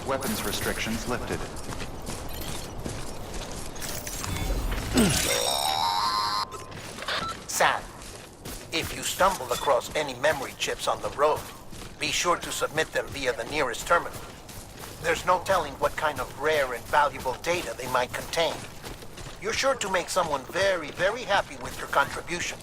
weapons restrictions lifted. Sam, if you stumble across any memory chips on the road, be sure to submit them via the nearest terminal. There's no telling what kind of rare and valuable data they might contain. You're sure to make someone very, very happy with your contribution.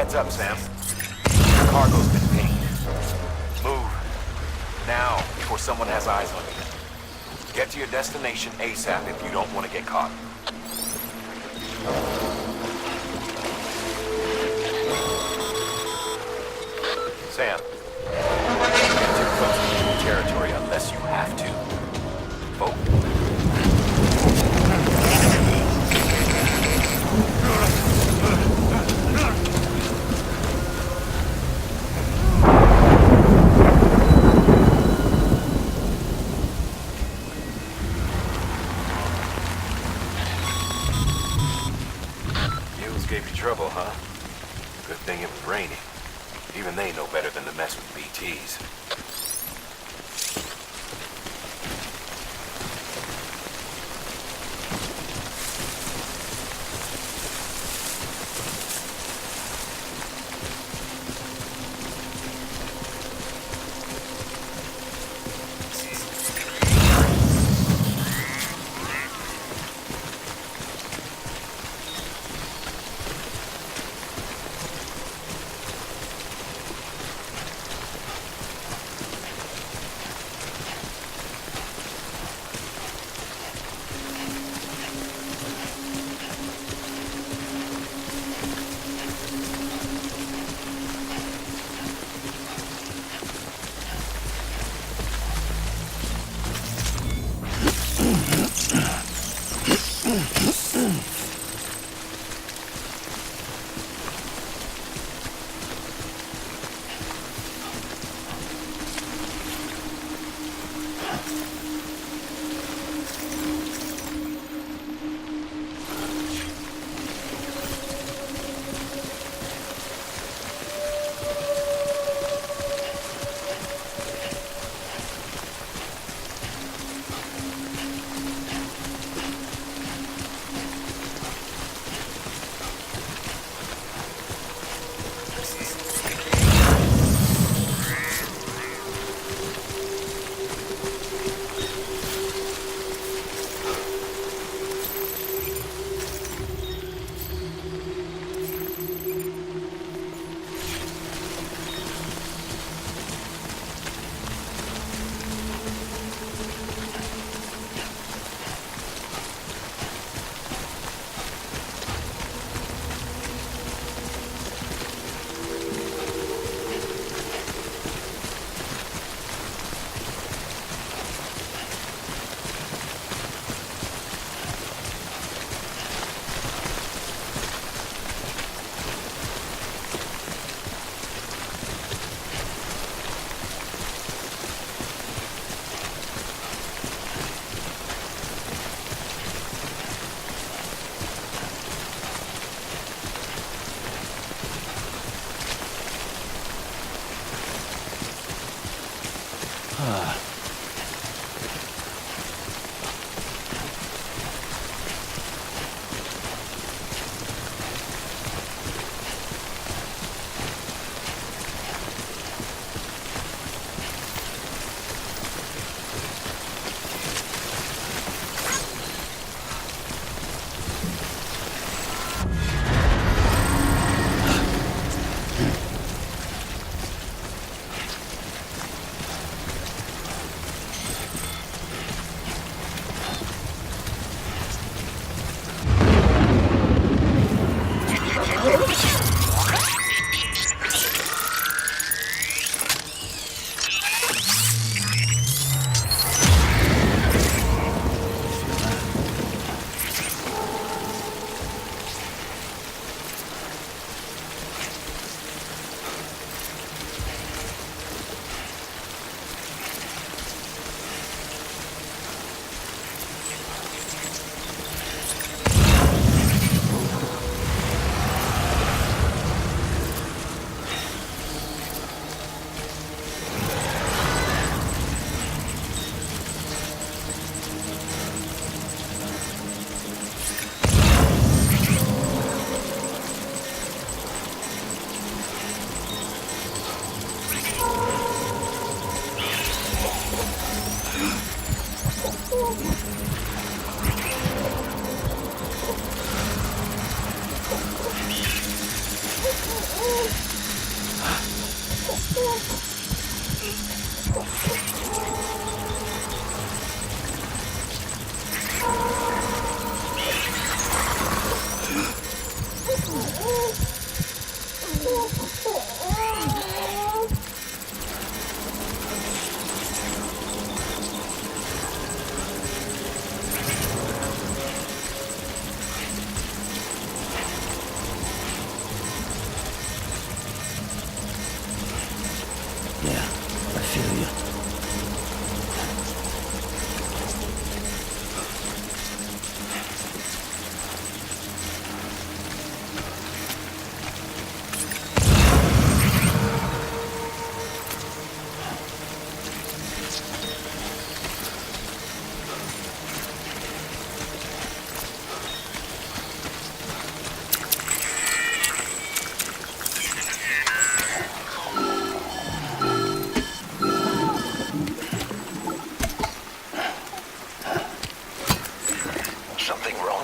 Heads up, Sam. Your cargo's been pinged. Move. Now, before someone has eyes on you. Get to your destination ASAP if you don't want to get caught. Sam. Get too close to enemy territory unless you have to. Oh. Gave you trouble, huh? Good thing it was raining. Even they know better than to mess with BTs.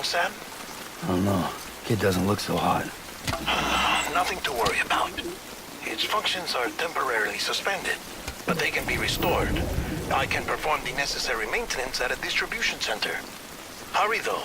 Sam? I don't know. Kid doesn't look so hot. Nothing to worry about. Its functions are temporarily suspended, but they can be restored. I can perform the necessary maintenance at a distribution center. Hurry, though.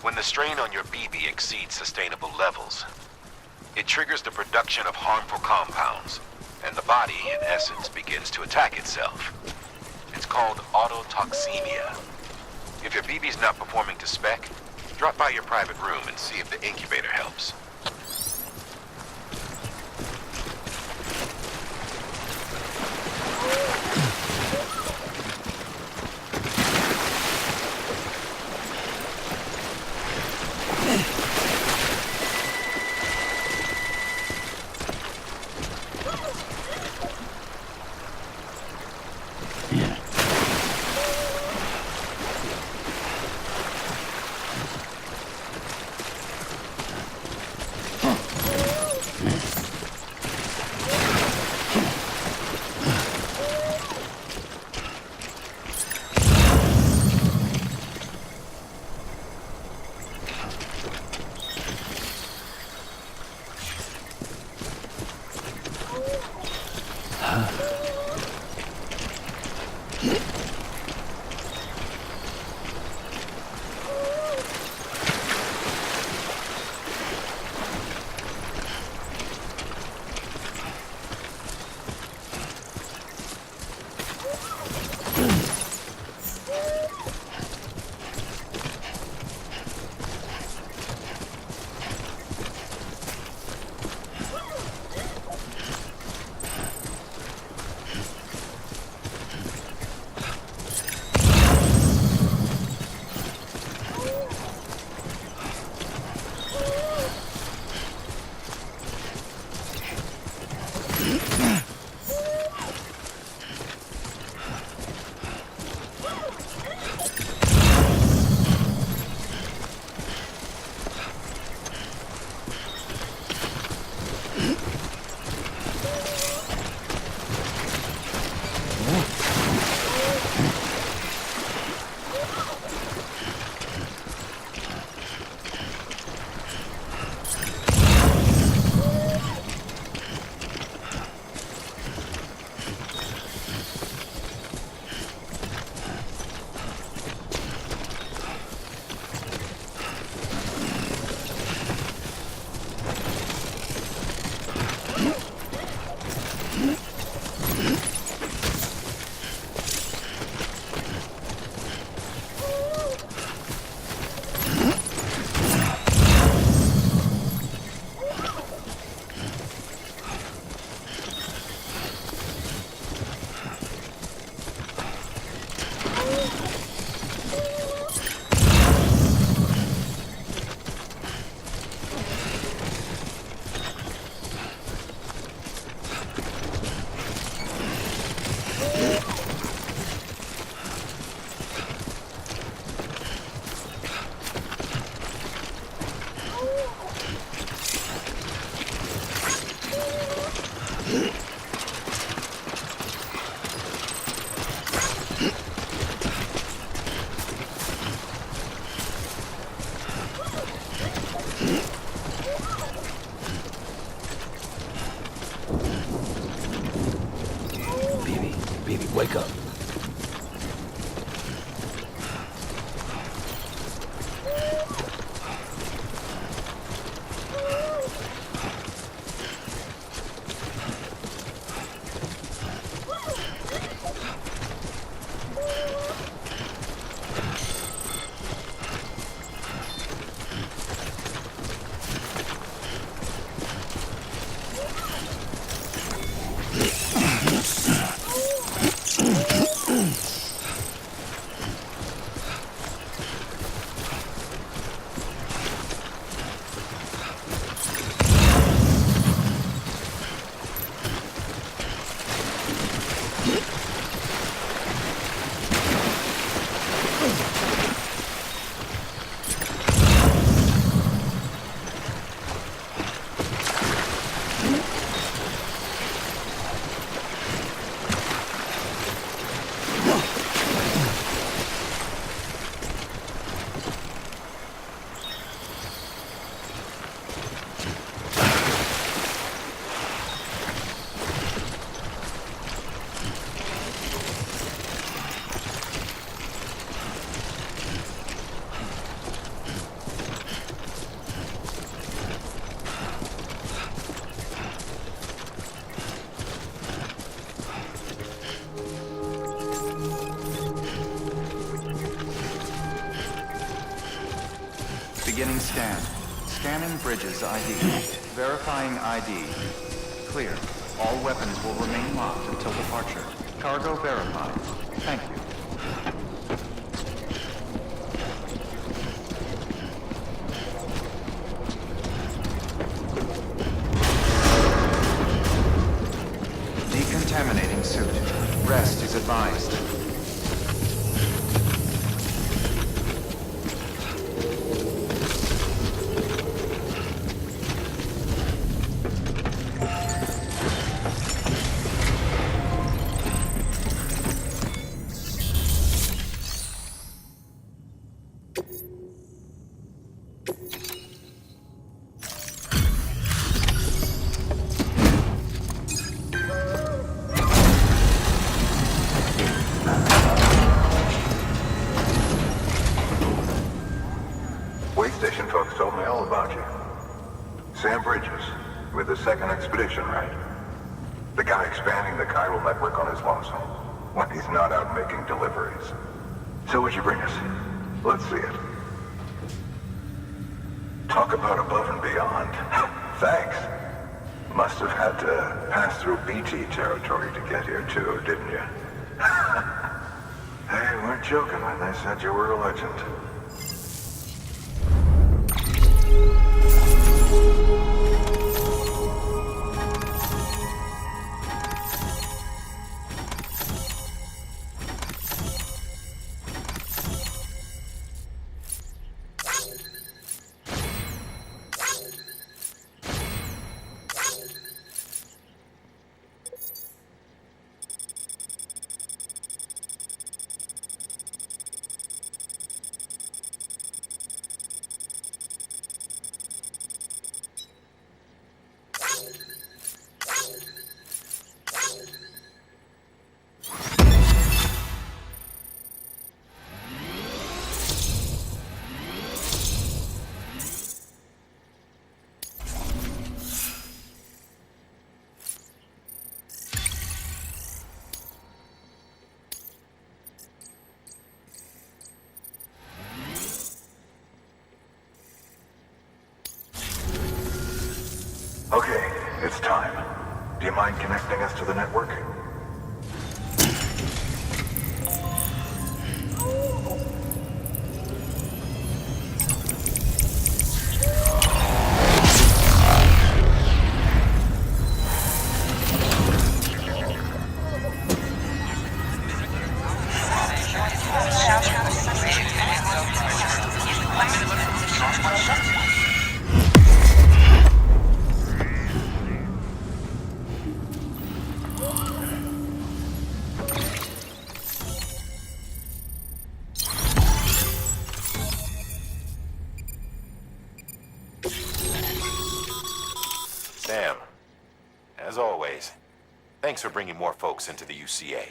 When the strain on your BB exceeds sustainable levels, it triggers the production of harmful compounds, and the body, in essence, begins to attack itself. It's called autotoxemia. If your BB's not performing to spec, drop by your private room and see if the incubator helps. Beginning scan. Scanning bridges ID. Verifying ID. Clear. All weapons will remain locked until departure. Cargo verified. Thank you. Decontaminating suit. Rest is advised. Second expedition, right? The guy expanding the chiral network on his lonesome when he's not out making deliveries. So what'd you bring us? Let's see it. Talk about above and beyond. Thanks. Must have had to pass through BT territory to get here too, didn't you? They weren't joking when they said you were a legend. Okay, it's time. Do you mind connecting us to the network? Sam, as always, thanks for bringing more folks into the UCA.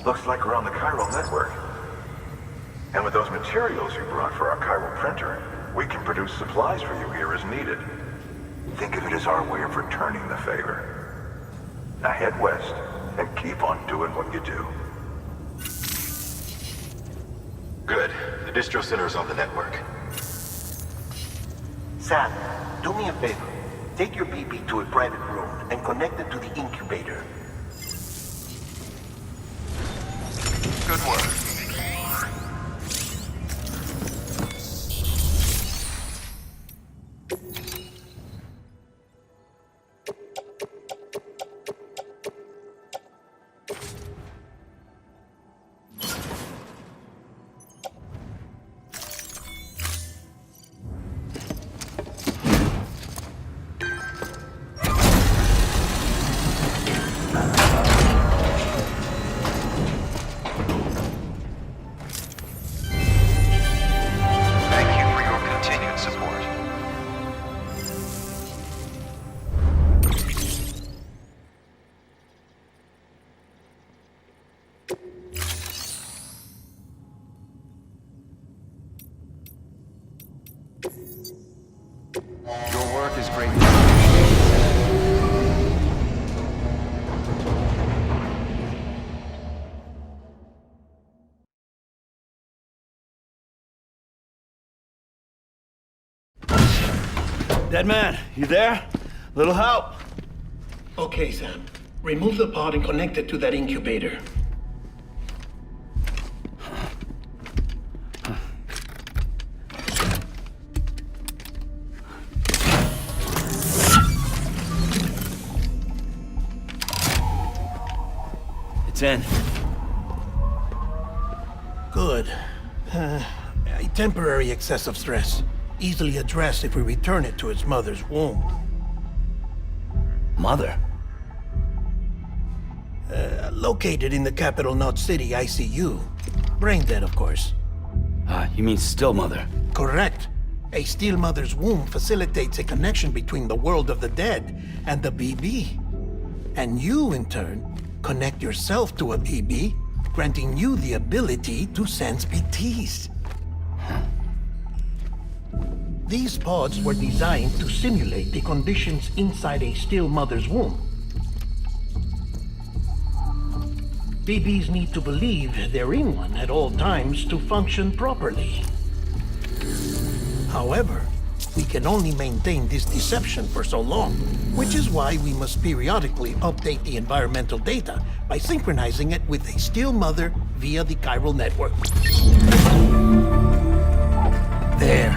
Looks like we're on the chiral network. And with those materials you brought for our chiral printer, we can produce supplies for you here as needed. Think of it as our way of returning the favor. Now head west and keep on doing what you do. Good. The distro center is on the network. Sam, do me a favor. Take your BB to a private room and connect it to the incubator. Good work. Dead man, you there? Little help? Okay, Sam. Remove the pod and connect it to that incubator. It's in. Good. A temporary excessive stress. Easily addressed if we return it to its mother's womb. Mother? Located in the capital Knot City ICU. Brain dead, of course. You mean still mother? Correct. A still mother's womb facilitates a connection between the world of the dead and the BB. And you, in turn, connect yourself to a BB, granting you the ability to sense BTs. These pods were designed to simulate the conditions inside a still mother's womb. BBs need to believe they're in one at all times to function properly. However, we can only maintain this deception for so long, which is why we must periodically update the environmental data by synchronizing it with a still mother via the chiral network. There.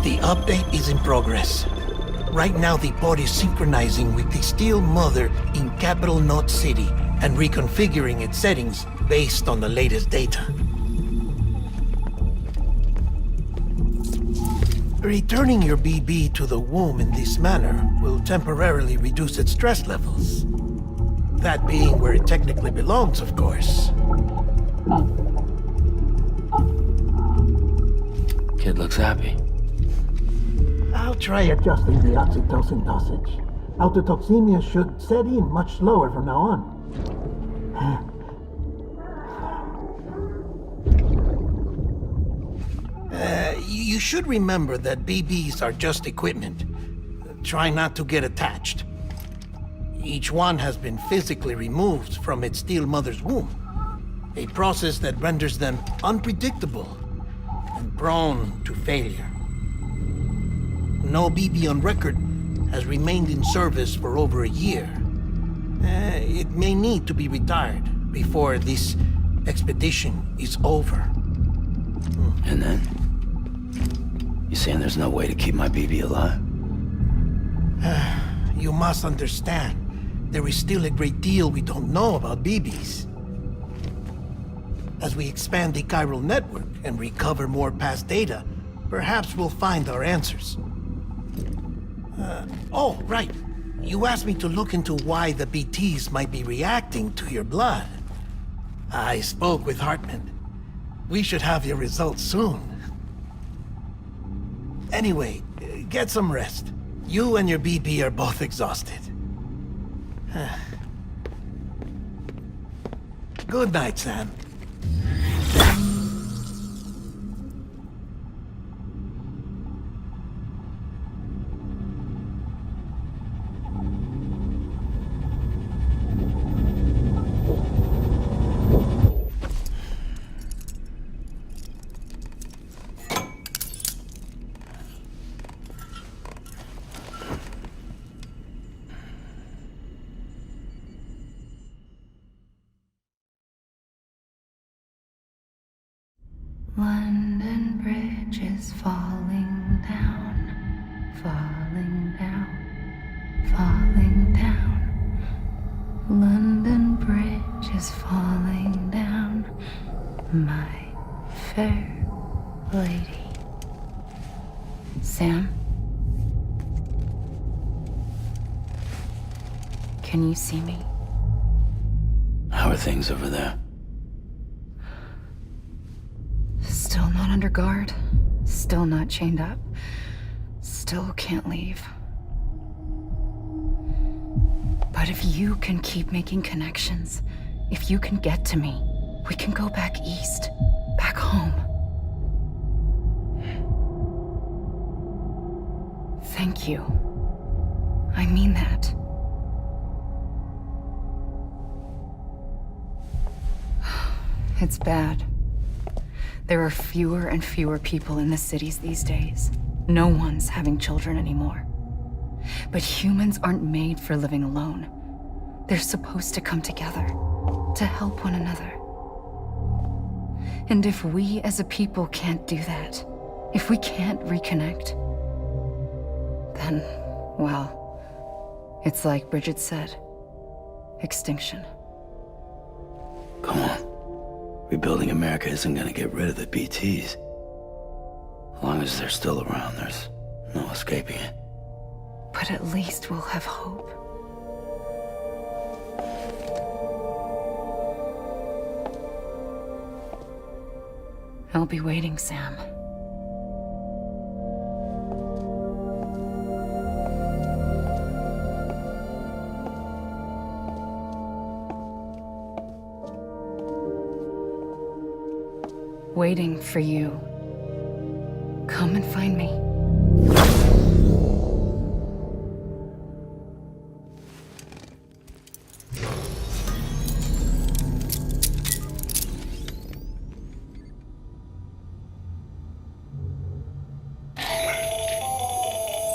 The update is in progress. Right now, the pod is synchronizing with the still mother in capital Knot City and reconfiguring its settings based on the latest data. Returning your BB to the womb in this manner will temporarily reduce its stress levels. That being where it technically belongs, of course. Kid looks happy. I'll try adjusting the oxytocin dosage. Autotoxemia should set in much slower from now on. You should remember that BBs are just equipment. Try not to get attached. Each one has been physically removed from its still mother's womb. A process that renders them unpredictable and prone to failure. No BB on record has remained in service for over a year. It may need to be retired before this expedition is over. And then? You saying there's no way to keep my BB alive? You must understand, there is still a great deal we don't know about BBs. As we expand the chiral network and recover more past data, perhaps we'll find our answers. Oh, right. You asked me to look into why the BTs might be reacting to your blood. I spoke with Hartman. We should have your results soon. Anyway, get some rest. You and your BB are both exhausted. Good night, Sam. London Bridge is falling down, falling down, falling down. London Bridge is falling down, my fair lady. Sam? Can you see me? How are things over there? Still not under guard, still not chained up, still can't leave. But if you can keep making connections, if you can get to me, we can go back east, back home. Thank you. I mean that. It's bad. There are fewer and fewer people in the cities these days. No one's having children anymore. But humans aren't made for living alone. They're supposed to come together, to help one another. And if we as a people can't do that, if we can't reconnect, then, well, it's like Bridget said, extinction. Come on. Rebuilding America isn't gonna get rid of the BTs. As long as they're still around, there's no escaping it. But at least we'll have hope. I'll be waiting, Sam. Waiting for you. Come and find me.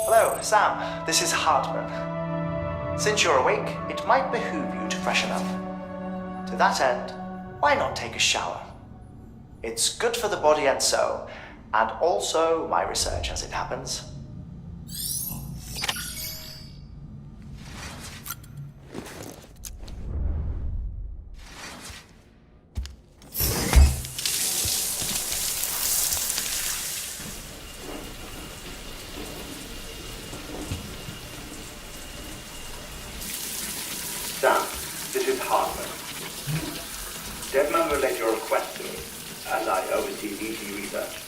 Hello, Sam. This is Hartman. Since you're awake, it might behoove you to freshen up. To that end, why not take a shower? It's good for the body and soul, and also my research as it happens. Sam, this is Hartman. Deadman relayed your request to me, as I oversee BT research.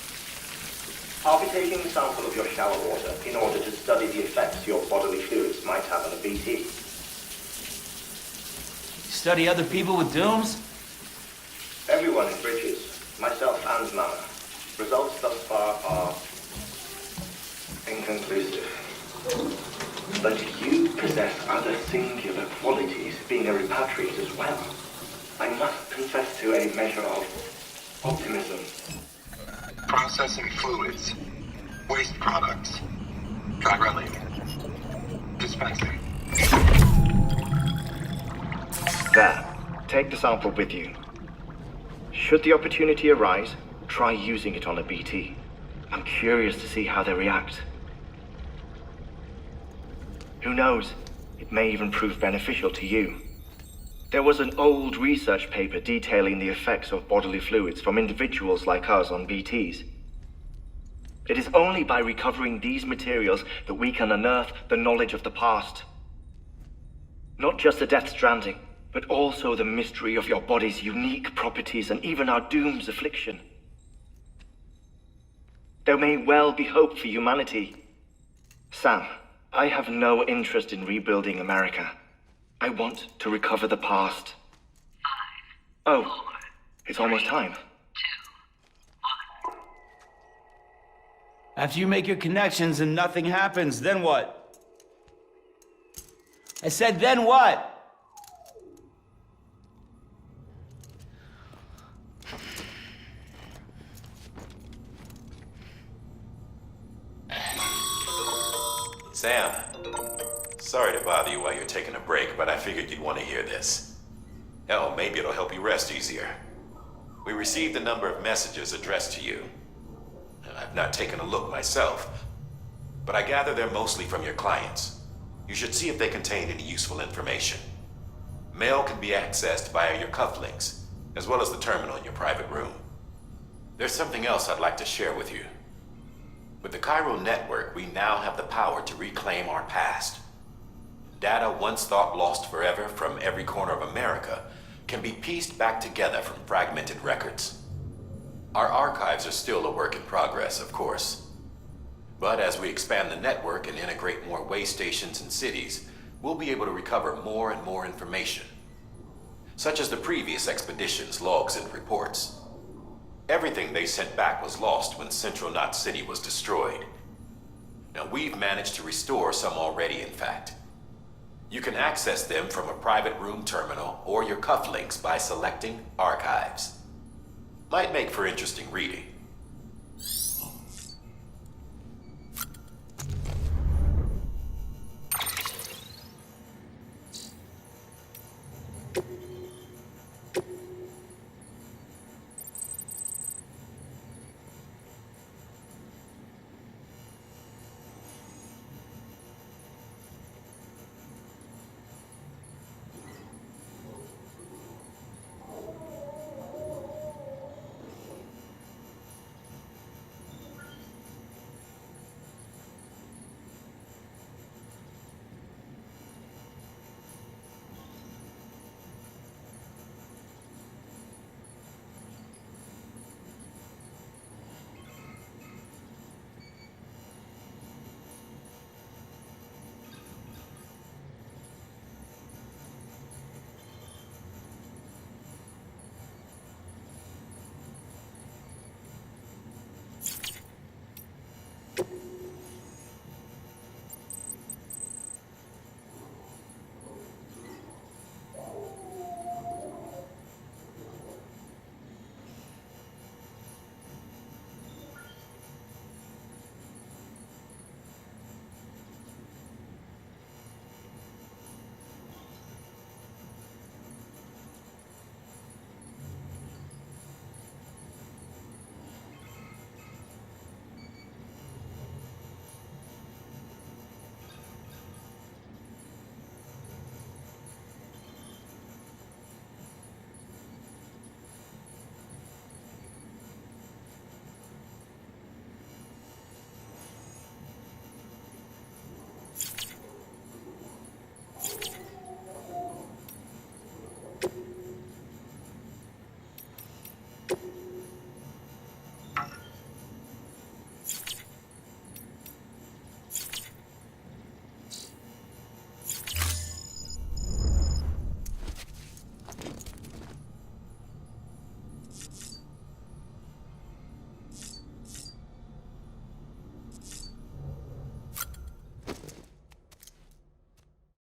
I'll be taking a sample of your shower water in order to study the effects your bodily fluids might have on a BT. Study other people with dooms? Everyone in Bridges, myself and Mama. Results thus far are inconclusive. But you possess other singular qualities, being a repatriate as well. I must confess to a measure of optimism. Processing fluids. Waste products. Dryling. Dispensing. There. Take the sample with you. Should the opportunity arise, try using it on a BT. I'm curious to see how they react. Who knows? It may even prove beneficial to you. There was an old research paper detailing the effects of bodily fluids from individuals like us on BTs. It is only by recovering these materials that we can unearth the knowledge of the past. Not just the death stranding, but also the mystery of your body's unique properties and even our doom's affliction. There may well be hope for humanity. Sam, I have no interest in rebuilding America. I want to recover the past. 5, 4, oh, it's almost time. 2, 1. After you make your connections and nothing happens, then what? I said, then what? Sam, sorry to bother you while you're taking a break, but I figured you'd want to hear this. Hell, maybe it'll help you rest easier. We received a number of messages addressed to you. I've not taken a look myself, but I gather they're mostly from your clients. You should see if they contain any useful information. Mail can be accessed via your cufflinks, as well as the terminal in your private room. There's something else I'd like to share with you. With the Cairo network, we now have the power to reclaim our past. Data once thought lost forever from every corner of America can be pieced back together from fragmented records. Our archives are still a work in progress, of course. But as we expand the network and integrate more way stations and cities, we'll be able to recover more and more information, such as the previous expedition's logs and reports. Everything they sent back was lost when Central Knot City was destroyed. Now, we've managed to restore some already, in fact. You can access them from a private room terminal or your cufflinks by selecting Archives. Might make for interesting reading.